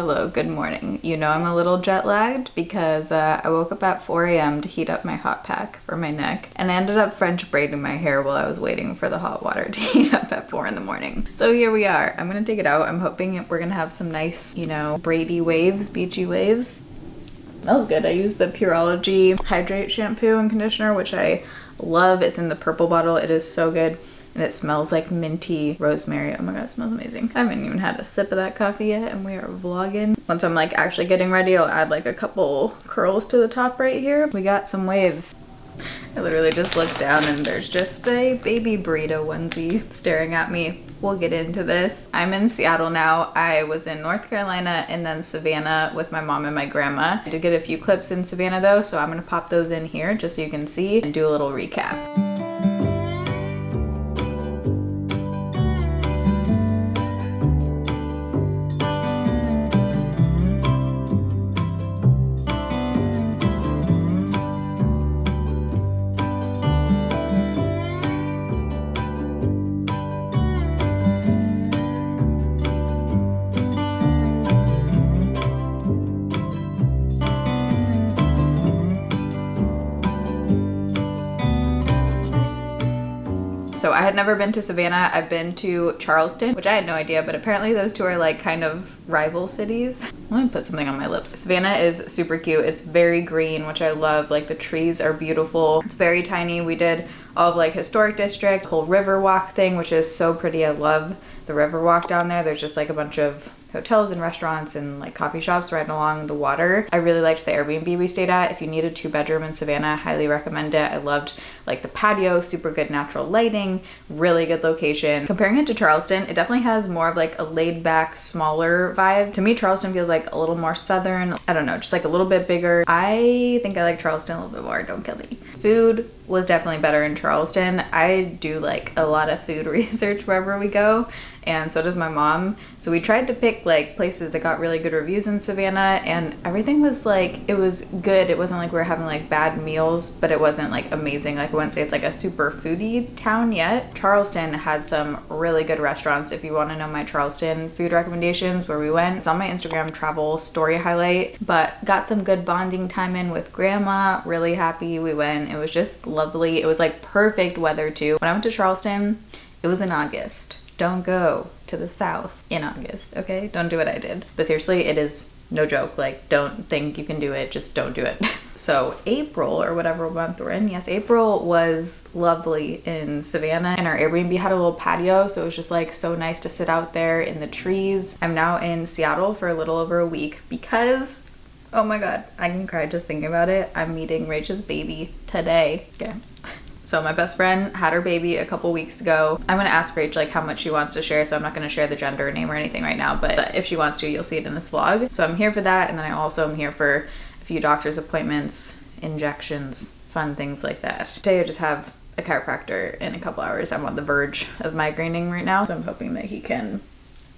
Hello, good morning. You know I'm a little jet lagged because I woke up at 4 a.m. to heat up my hot pack for my neck, and I ended up French braiding my hair while I was waiting for the hot water to heat up at 4 in the morning. So here we are. I'm gonna take it out. I'm hoping we're gonna have some nice, braidy waves, beachy waves. Smells good. I use the Pureology Hydrate shampoo and conditioner, which I love. It's in the purple bottle. It is so good. And it smells like minty rosemary. Oh my god, it smells amazing. I haven't even had a sip of that coffee yet, and we are vlogging. Once I'm like actually getting ready, I'll add like a couple curls to the top right here. We got some waves. I literally just looked down and there's just a baby burrito onesie staring at me. We'll get into this. I'm in Seattle now. I was in North Carolina and then Savannah with my mom and my grandma. I did get a few clips in Savannah though, so I'm gonna pop those in here just so you can see and do a little recap. So I had never been to Savannah. I've been to Charleston, which I had no idea, but apparently those two are like kind of rival cities. Let me put something on my lips. Savannah is super cute. It's very green, which I love. Like the trees are beautiful. It's very tiny. We did all of like historic district, whole river walk thing, which is so pretty. I love the river walk down there. There's just like a bunch of hotels and restaurants and like coffee shops right along the water. I really liked the Airbnb we stayed at. If you need a 2-bedroom in Savannah, highly recommend it. I loved like the patio, super good natural lighting, really good location. Comparing it to Charleston, it definitely has more of like a laid back, smaller vibe. To me, Charleston feels like a little more southern. I don't know, just like a little bit bigger. I think I like Charleston a little bit more, don't kill me. Food was definitely better in Charleston. I do like a lot of food research wherever we go, and so does my mom. So we tried to pick like places that got really good reviews in Savannah, and everything was like, it was good. It wasn't like we were having like bad meals, but it wasn't like amazing. Like I wouldn't say it's like a super foodie town yet. Charleston had some really good restaurants. If you want to know my Charleston food recommendations where we went, it's on my Instagram travel story highlight, but got some good bonding time in with grandma. Really happy we went. It was just lovely. It was like perfect weather too. When I went to Charleston, it was in August. Don't go to the south in August, okay? Don't do what I did. But seriously, it is no joke. Like, don't think you can do it, just don't do it. So April, or whatever month we're in, yes, April was lovely in Savannah, and our Airbnb had a little patio, so it was just like so nice to sit out there in the trees. I'm now in Seattle for a little over a week because, oh my god, I can cry just thinking about it. I'm meeting Rachel's baby today. Okay. So my best friend had her baby a couple weeks ago. I'm gonna ask Rachel like how much she wants to share, so I'm not gonna share the gender or name or anything right now, but if she wants to, you'll see it in this vlog. So I'm here for that, and then I also am here for a few doctor's appointments, injections, fun things like that. Today I just have a chiropractor in a couple hours. I'm on the verge of migraining right now, so I'm hoping that he can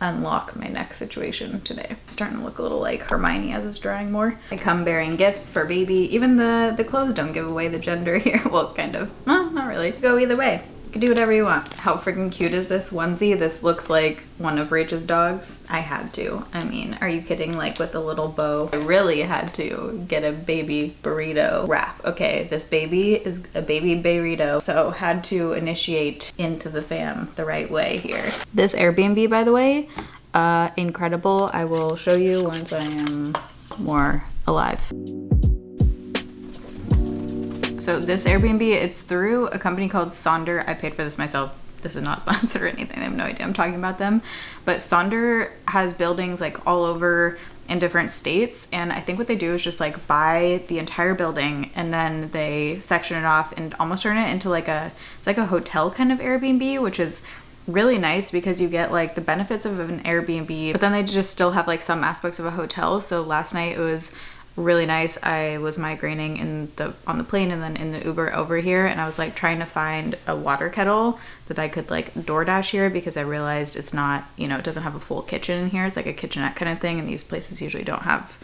unlock my neck situation today. I'm starting to look a little like Hermione as it's drying more. I come bearing gifts for baby. Even the clothes don't give away the gender here. Well, kind of. No, not really. Go either way. You can do whatever you want. How freaking cute is this onesie? This looks like one of Rachel's dogs. I had to. I mean, are you kidding? Like with a little bow. I really had to get a baby burrito wrap. Okay, this baby is a baby burrito, so had to initiate into the fam the right way here. This Airbnb, by the way, incredible. I will show you once I am more alive. So this Airbnb, it's through a company called Sonder. I paid for this myself. This is not sponsored or anything. I have no idea I'm talking about them. But Sonder has buildings like all over in different states. And I think what they do is just like buy the entire building and then they section it off and almost turn it into like it's like a hotel kind of Airbnb, which is really nice because you get like the benefits of an Airbnb, but then they just still have like some aspects of a hotel. So last night it was really nice. I was migraining on the plane and then in the Uber over here, and I was like trying to find a water kettle that I could like DoorDash here because I realized it's not, it doesn't have a full kitchen in here. It's like a kitchenette kind of thing, and these places usually don't have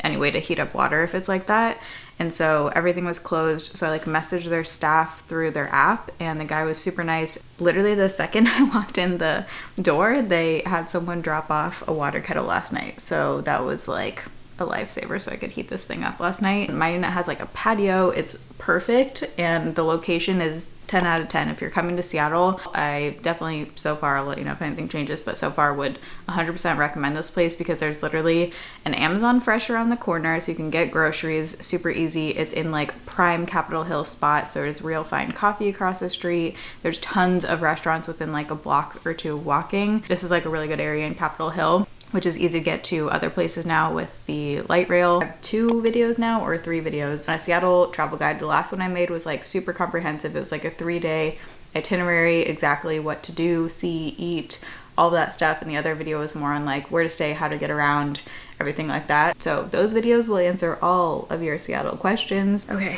any way to heat up water if it's like that. And so everything was closed. So I like messaged their staff through their app, and the guy was super nice. Literally the second I walked in the door, they had someone drop off a water kettle last night. So that was like a lifesaver, so I could heat this thing up last night. My unit has like a patio. It's perfect, and the location is 10 out of 10. If you're coming to Seattle, I definitely, so far, I'll let you know if anything changes, but so far would 100% recommend this place because there's literally an Amazon Fresh around the corner, so you can get groceries super easy. It's in like prime Capitol Hill spot, so there's real fine coffee across the street. There's tons of restaurants within like a block or two walking. This is like a really good area in Capitol Hill, which is easy to get to other places now with the light rail. I have 2 videos now, or 3 videos. A Seattle travel guide, the last one I made was like super comprehensive. It was like a 3-day itinerary, exactly what to do, see, eat, all that stuff. And the other video was more on like where to stay, how to get around, everything like that. So those videos will answer all of your Seattle questions. Okay,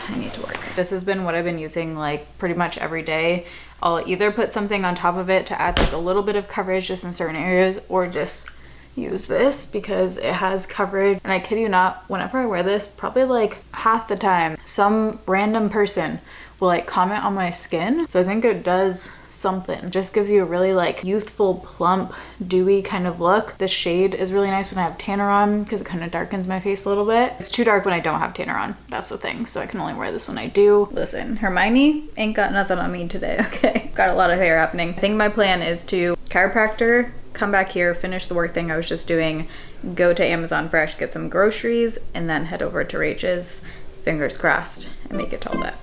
I need to work. This has been what I've been using like pretty much every day. I'll either put something on top of it to add like a little bit of coverage just in certain areas, or just use this because it has coverage. And I kid you not, whenever I wear this, probably like half the time, some random person will like comment on my skin. So I think it does something. It just gives you a really like youthful, plump, dewy kind of look. This shade is really nice when I have tanner on because it kind of darkens my face a little bit. It's too dark when I don't have tanner on. That's the thing. So I can only wear this when I do. Listen, Hermione ain't got nothing on me today, okay? Got a lot of hair happening. I think my plan is to chiropractor, come back here, finish the work thing I was just doing, go to Amazon Fresh, get some groceries, and then head over to Rachel's, fingers crossed, and make it all that.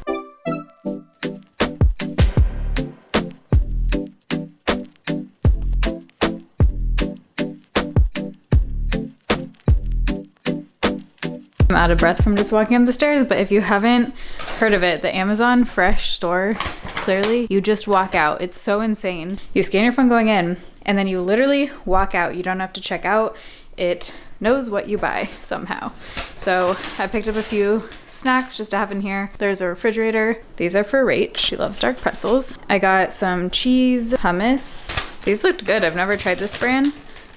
I'm out of breath from just walking up the stairs, but if you haven't heard of it, the Amazon Fresh store, clearly, you just walk out. It's so insane. You scan your phone going in, and then you literally walk out. You don't have to check out. It knows what you buy somehow. So I picked up a few snacks just to have in here. There's a refrigerator. These are for Rach. She loves dark pretzels. I got some cheese hummus. These looked good. I've never tried this brand.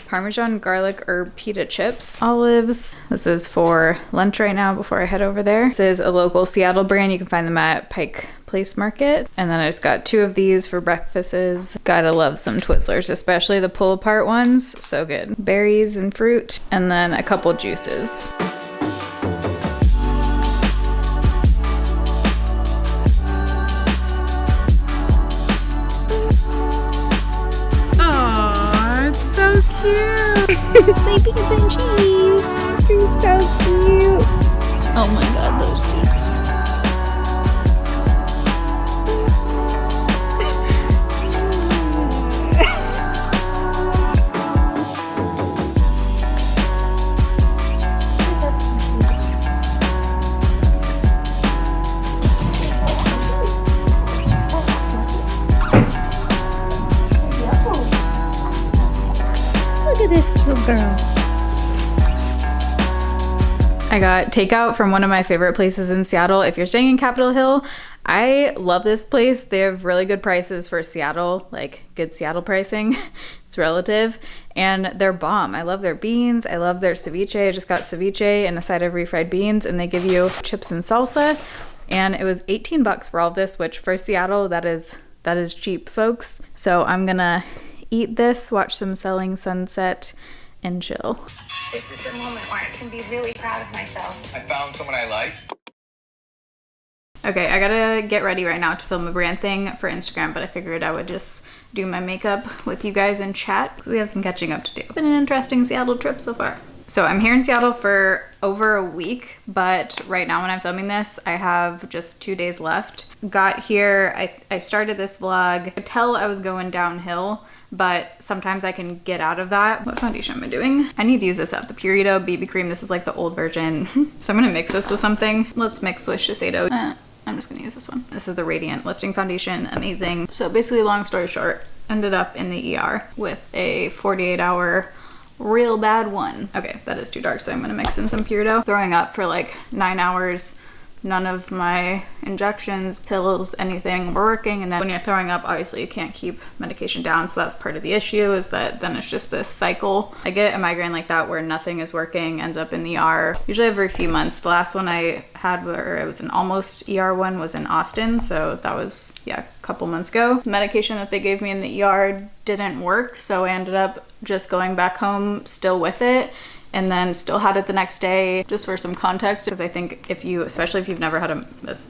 Parmesan garlic herb pita chips, olives. This is for lunch right now before I head over there. This is a local Seattle brand. You can find them at Pike Place Market. And then I just got 2 of these for breakfasts. Gotta love some Twizzlers, especially the pull apart ones. So good. Berries and fruit, and then a couple juices. Cute. Soybeans and cheese. You're so cute. Oh my god, those cheeks. This cute girl. I got takeout from one of my favorite places in Seattle. If you're staying in Capitol Hill, I love this place. They have really good prices for Seattle, like good Seattle pricing. It's relative, and they're bomb. I love their beans. I love their ceviche. I just got ceviche and a side of refried beans, and they give you chips and salsa. And it was 18 bucks for all of this, which for Seattle, that is cheap, folks. So I'm gonna eat this, watch some Selling Sunset, and chill. This is the moment where I can be really proud of myself. I found someone I like. Okay, I gotta get ready right now to film a brand thing for Instagram, but I figured I would just do my makeup with you guys and chat because we have some catching up to do. It's been an interesting Seattle trip so far. So I'm here in Seattle for over a week, but right now when I'm filming this, I have just 2 days left. Got here, I started this vlog. I could tell I was going downhill, but sometimes I can get out of that. What foundation am I doing? I need to use this up, the Purito BB cream. This is like the old version. So I'm gonna mix this with something. Let's mix with Shiseido. I'm just gonna use this one. This is the Radiant Lifting Foundation, amazing. So basically, long story short, ended up in the ER with a 48-hour real bad one. Okay, that is too dark, so I'm gonna mix in some Purito. Throwing up for like 9 hours, none of my injections, pills, anything were working. And then when you're throwing up, obviously you can't keep medication down. So that's part of the issue, is that then it's just this cycle. I get a migraine like that where nothing is working, ends up in the ER, usually every few months. The last one I had where it was an almost ER one was in Austin. So that was, a couple months ago. The medication that they gave me in the ER didn't work. So I ended up just going back home still with it, and then still had it the next day. Just for some context, because I think especially if you've never had a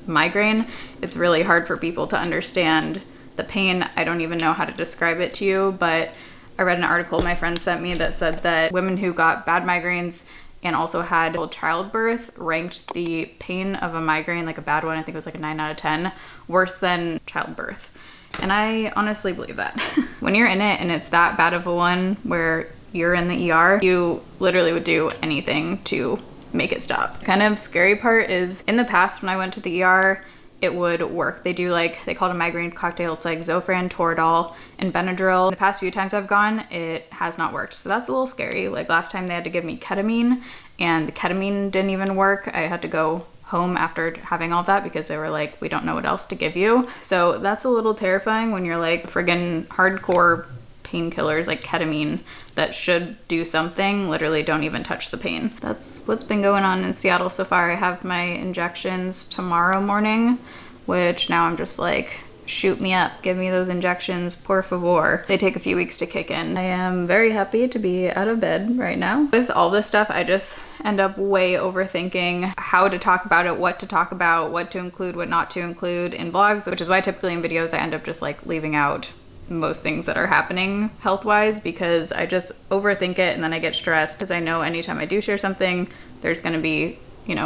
migraine, it's really hard for people to understand the pain. I don't even know how to describe it to you, but I read an article my friend sent me that said that women who got bad migraines and also had childbirth ranked the pain of a migraine, like a bad one, I think it was like a 9 out of 10, worse than childbirth. And I honestly believe that. When you're in it and it's that bad of a one where you're in the ER, you literally would do anything to make it stop. Kind of scary part is, in the past when I went to the ER, it would work. They call it a migraine cocktail. It's like Zofran, Toradol, and Benadryl. The past few times I've gone, it has not worked. So that's a little scary. Like last time they had to give me ketamine, and the ketamine didn't even work. I had to go home after having all that because they were like, we don't know what else to give you. So that's a little terrifying when you're like friggin' hardcore painkillers like ketamine that should do something literally don't even touch the pain. That's what's been going on in Seattle so far. I have my injections tomorrow morning, which now I'm just like, shoot me up, give me those injections, por favor. They take a few weeks to kick in. I am very happy to be out of bed right now. With all this stuff, I just end up way overthinking how to talk about it, what to talk about, what to include, what not to include in vlogs, which is why typically in videos I end up just like leaving out most things that are happening health-wise, because I just overthink it and then I get stressed because I know anytime I do share something, there's going to be,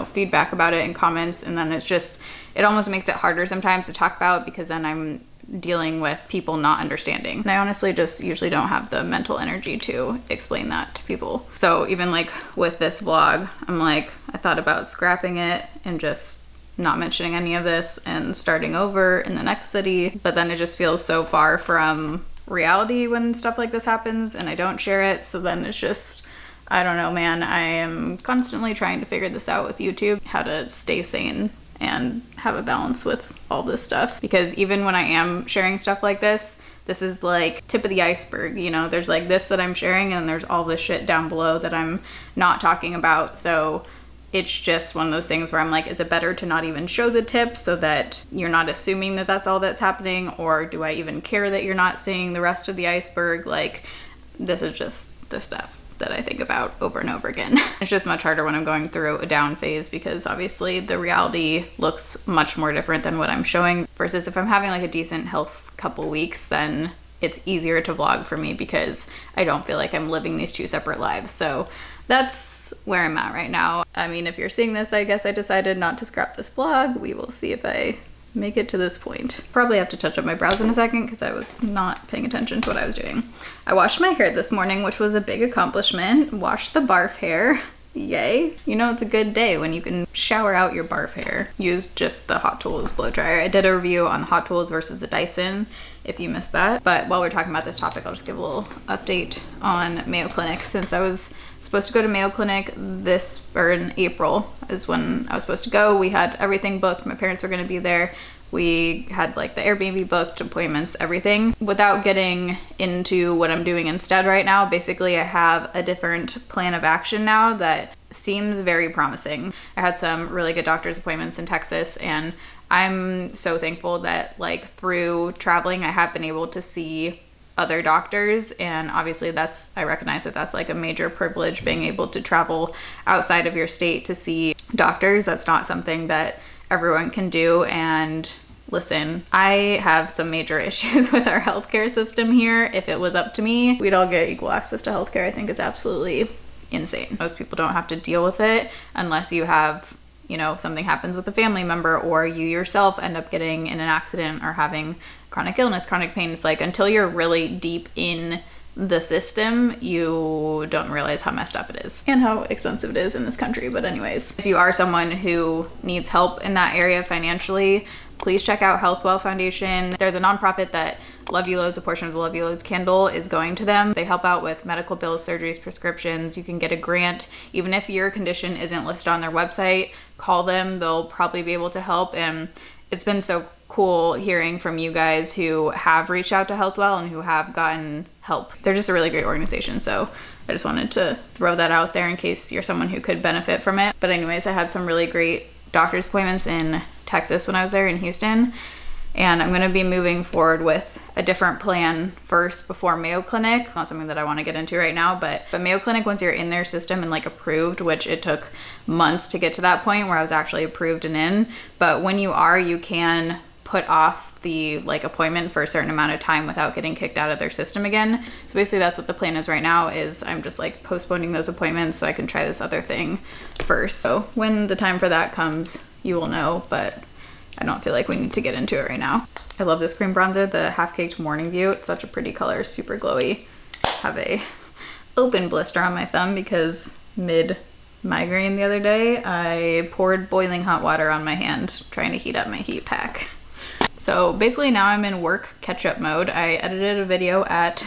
feedback about it and comments, and then it almost makes it harder sometimes to talk about because then I'm dealing with people not understanding. And I honestly just usually don't have the mental energy to explain that to people. So even like with this vlog, I'm like, I thought about scrapping it and just not mentioning any of this and starting over in the next city, but then it just feels so far from reality when stuff like this happens and I don't share it. So then it's just, I don't know, man. I am constantly trying to figure this out with YouTube, how to stay sane and have a balance with all this stuff, because even when I am sharing stuff like this is like tip of the iceberg. There's like this that I'm sharing and there's all this shit down below that I'm not talking about. So it's just one of those things where I'm like, is it better to not even show the tip so that you're not assuming that that's all that's happening? Or do I even care that you're not seeing the rest of the iceberg? Like, this is just the stuff that I think about over and over again. It's just much harder when I'm going through a down phase because obviously the reality looks much more different than what I'm showing, versus if I'm having like a decent health couple weeks, then it's easier to vlog for me because I don't feel like I'm living these two separate lives. So that's where I'm at right now. I mean, if you're seeing this, I guess I decided not to scrap this vlog. We will see if I make it to this point. Probably have to touch up my brows in a second because I was not paying attention to what I was doing. I washed my hair this morning, which was a big accomplishment. Washed the barf hair. Yay. It's a good day when you can shower out your barf hair. Use just the Hot Tools blow dryer. I did a review on Hot Tools versus the Dyson if you missed that. But while we're talking about this topic, I'll just give a little update on Mayo Clinic. Since I was supposed to go to Mayo Clinic in April is when I was supposed to go. We had everything booked. My parents were going to be there. We had like the Airbnb booked, appointments, everything. Without getting into what I'm doing instead right now, basically I have a different plan of action now that seems very promising. I had some really good doctor's appointments in Texas, and I'm so thankful that like through traveling I have been able to see other doctors, and obviously I recognize that that's like a major privilege, being able to travel outside of your state to see doctors. That's not something that everyone can do. And listen, I have some major issues with our healthcare system here. If it was up to me, we'd all get equal access to healthcare. I think it's absolutely insane. Most people don't have to deal with it unless you have, something happens with a family member, or you yourself end up getting in an accident or having chronic illness, chronic pain. It's like until you're really deep in the system, you don't realize how messed up it is and how expensive it is in this country. But anyways, if you are someone who needs help in that area financially, please check out Healthwell Foundation. They're the nonprofit that Love You Loads, a portion of the Love You Loads candle is going to them. They help out with medical bills, surgeries, prescriptions. You can get a grant. Even if your condition isn't listed on their website, call them. They'll probably be able to help. And it's been so cool hearing from you guys who have reached out to Healthwell and who have gotten help. They're just a really great organization. So I just wanted to throw that out there in case you're someone who could benefit from it. But anyways, I had some really great doctor's appointments in Texas when I was there in Houston. And I'm going to be moving forward with a different plan first before Mayo Clinic. Not something that I want to get into right now, but Mayo Clinic, once you're in their system and like approved, which it took months to get to that point where I was actually approved and in. But when you are, you can put off the like appointment for a certain amount of time without getting kicked out of their system again. So basically that's what the plan is right now, is I'm just like postponing those appointments so I can try this other thing first. So when the time for that comes, you will know, but I don't feel like we need to get into it right now. I love this cream bronzer, the Half Caked Morning View. It's such a pretty color, super glowy. Have a open blister on my thumb because mid migraine the other day, I poured boiling hot water on my hand trying to heat up my heat pack. So basically now I'm in work catch-up mode. I edited a video at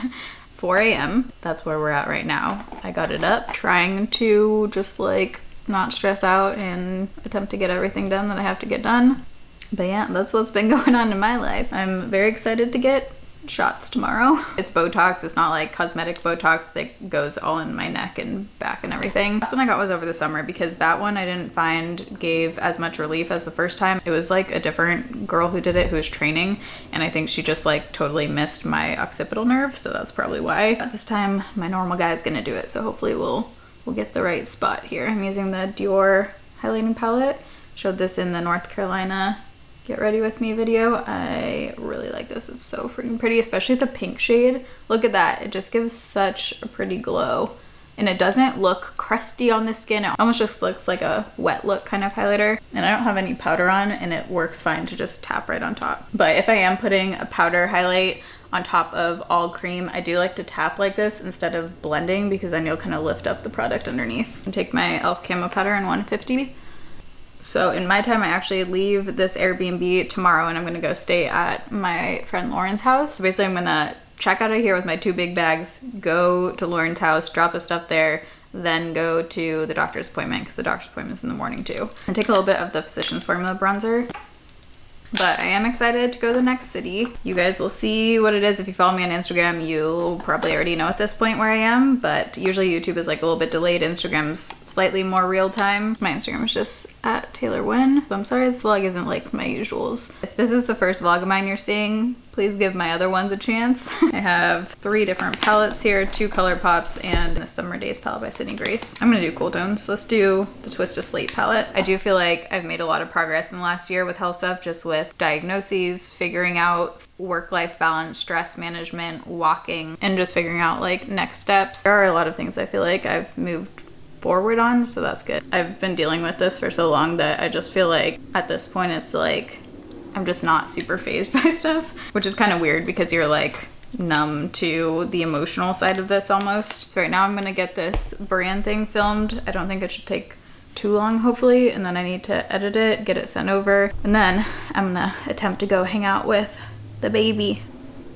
4 a.m. That's where we're at right now. I got it up, trying to just like not stress out and attempt to get everything done that I have to get done. But yeah, that's what's been going on in my life. I'm very excited to get shots tomorrow. It's Botox. It's not like cosmetic Botox that goes all in my neck and back and everything. That's one I got was over the summer because that one I didn't find gave as much relief as the first time. It was like a different girl who did it who was training, and I think she just like totally missed my occipital nerve, so that's probably why. But this time my normal guy is gonna do it, so hopefully we'll get the right spot here. I'm using the Dior highlighting palette. Showed this in the North Carolina Get Ready With Me video. I really like this. It's so freaking pretty, especially the pink shade. Look at that. It just gives such a pretty glow. And it doesn't look crusty on the skin. It almost just looks like a wet look kind of highlighter. And I don't have any powder on, and it works fine to just tap right on top. But if I am putting a powder highlight on top of all cream, I do like to tap like this instead of blending because then you'll kind of lift up the product underneath. And take my e.l.f. Camo powder in 150. So in my time, I actually leave this Airbnb tomorrow and I'm gonna go stay at my friend Lauren's house. So basically I'm gonna check out of here with my 2 big bags, go to Lauren's house, drop the stuff there, then go to the doctor's appointment because the doctor's appointment is in the morning too. And take a little bit of the Physicians Formula bronzer. But I am excited to go to the next city. You guys will see what it is. If you follow me on Instagram, you'll probably already know at this point where I am, but usually YouTube is like a little bit delayed. Instagram's slightly more real time. My Instagram is just at Taylor Wynn. So I'm sorry this vlog isn't like my usuals. If this is the first vlog of mine you're seeing, please give my other ones a chance. I have 3 different palettes here, 2 ColourPops, and a Summer Days palette by Sydney Grace. I'm gonna do cool tones. Let's do the Twist to Slate palette. I do feel like I've made a lot of progress in the last year with health stuff, just with diagnoses, figuring out work-life balance, stress management, walking, and just figuring out like next steps. There are a lot of things I feel like I've moved forward on, so that's good. I've been dealing with this for so long that I just feel like at this point it's like I'm just not super fazed by stuff, which is kind of weird because you're like numb to the emotional side of this almost. So right now I'm gonna get this brand thing filmed. I don't think it should take too long, hopefully, and then I need to edit it, get it sent over, and then I'm gonna attempt to go hang out with the baby.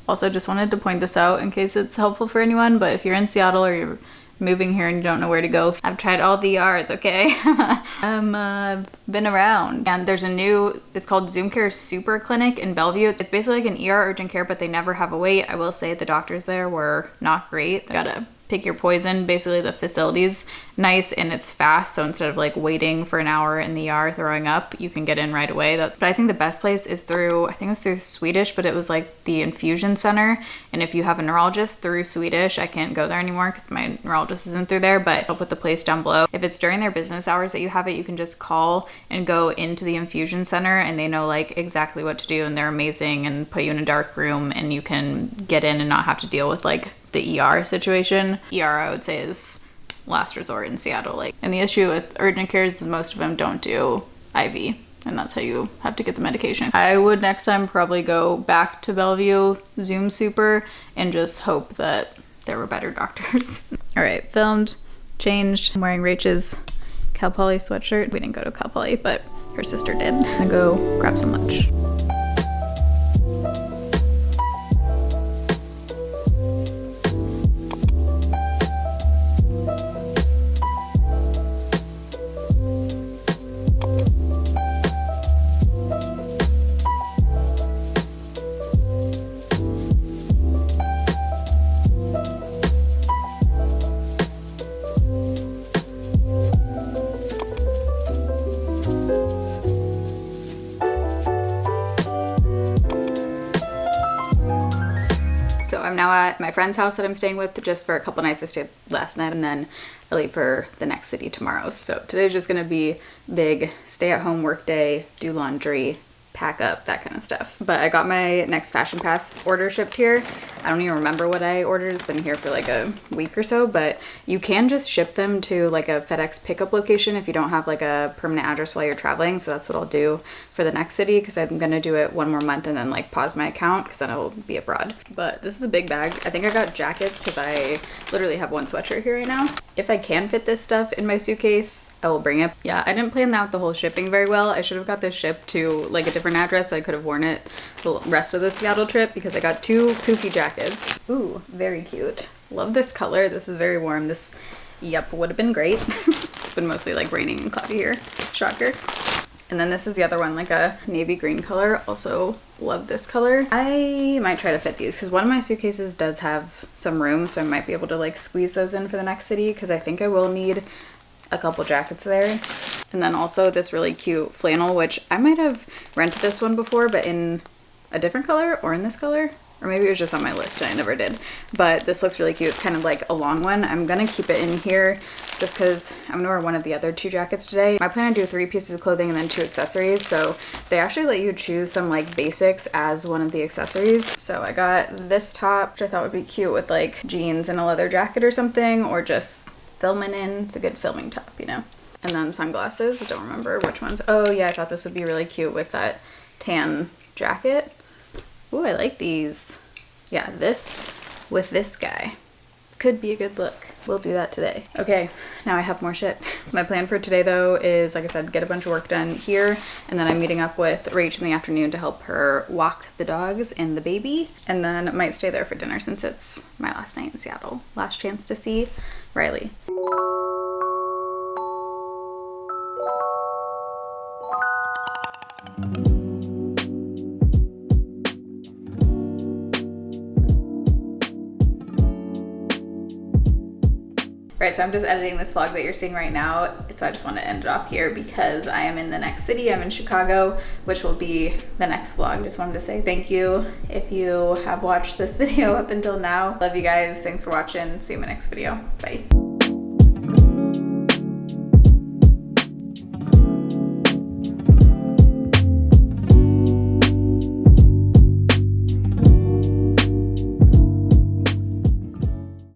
Also, just wanted to point this out in case it's helpful for anyone, but if you're in Seattle or you're moving here and you don't know where to go, I've tried all the ERs, okay? I've been around, and there's a new, it's called Zoom Care Super Clinic in Bellevue. It's basically like an ER urgent care, but they never have a wait. I will say the doctors there were not great. They gotta pick your poison. Basically the facility's nice and it's fast, so instead of like waiting for an hour in the ER throwing up, you can get in right away. But I think the best place is through, I think it was through Swedish, but it was like the infusion center, and if you have a neurologist through Swedish, I can't go there anymore because my neurologist isn't through there, but I'll put the place down below. If it's during their business hours that you have it, you can just call and go into the infusion center and they know like exactly what to do, and they're amazing and put you in a dark room and you can get in and not have to deal with like the ER situation. ER, I would say, is last resort in Seattle. Like, and the issue with urgent cares is most of them don't do IV, and that's how you have to get the medication. I would next time probably go back to Bellevue Zoom Super and just hope that there were better doctors. All right, filmed, changed. I'm wearing Rachel's Cal Poly sweatshirt. We didn't go to Cal Poly, but her sister did. I'm gonna go grab some lunch. at my friend's house that I'm staying with just for a couple nights. I stayed last night, and then I leave for the next city tomorrow. So today's just gonna be big stay at home work day, do laundry, pack up, that kind of stuff. But I got my next Fashion Pass order shipped here. I don't even remember what I ordered. It's been here for like a week or so, but you can just ship them to like a FedEx pickup location if you don't have like a permanent address while you're traveling. So that's what I'll do for the next city, because I'm gonna do it one more month and then like pause my account because then I will be abroad. But this is a big bag. I think I got jackets because I literally have one sweatshirt here right now. If I can fit this stuff in my suitcase, I will bring it. Yeah, I didn't plan out the whole shipping very well. I should have got this shipped to like a different address so I could have worn it the rest of the Seattle trip, because I got 2 poofy jackets. Ooh, very cute. Love this color. This is very warm. This, yep, would have been great. It's been mostly like raining and cloudy here. Shocker. And then this is the other one, like a navy green color. Also love this color. I might try to fit these because one of my suitcases does have some room, so I might be able to like squeeze those in for the next city, because I think I will need a couple jackets there. And then also this really cute flannel, which I might have rented this one before, but in a different color or in this color. Or maybe it was just on my list and I never did. But this looks really cute. It's kind of like a long one. I'm gonna keep it in here just because I'm gonna wear one of the other 2 jackets today. I plan to do 3 pieces of clothing and then 2 accessories. So they actually let you choose some like basics as one of the accessories. So I got this top, which I thought would be cute with like jeans and a leather jacket or something, or just filming in. It's a good filming top, you know. And then sunglasses. I don't remember which ones. Oh yeah, I thought this would be really cute with that tan jacket. Ooh, I like these. Yeah, this with this guy could be a good look. We'll do that today. Okay, now I have more shit. My plan for today though is, like I said, get a bunch of work done here, and then I'm meeting up with Rach in the afternoon to help her walk the dogs and the baby, and then I might stay there for dinner since it's my last night in Seattle. Last chance to see Riley. Right, so I'm just editing this vlog that you're seeing right now, so I just want to end it off here because I am in the next city. I'm in Chicago, which will be the next vlog. Just wanted to say thank you if you have watched this video up until now. Love you guys. Thanks for watching. See you in my next video. Bye.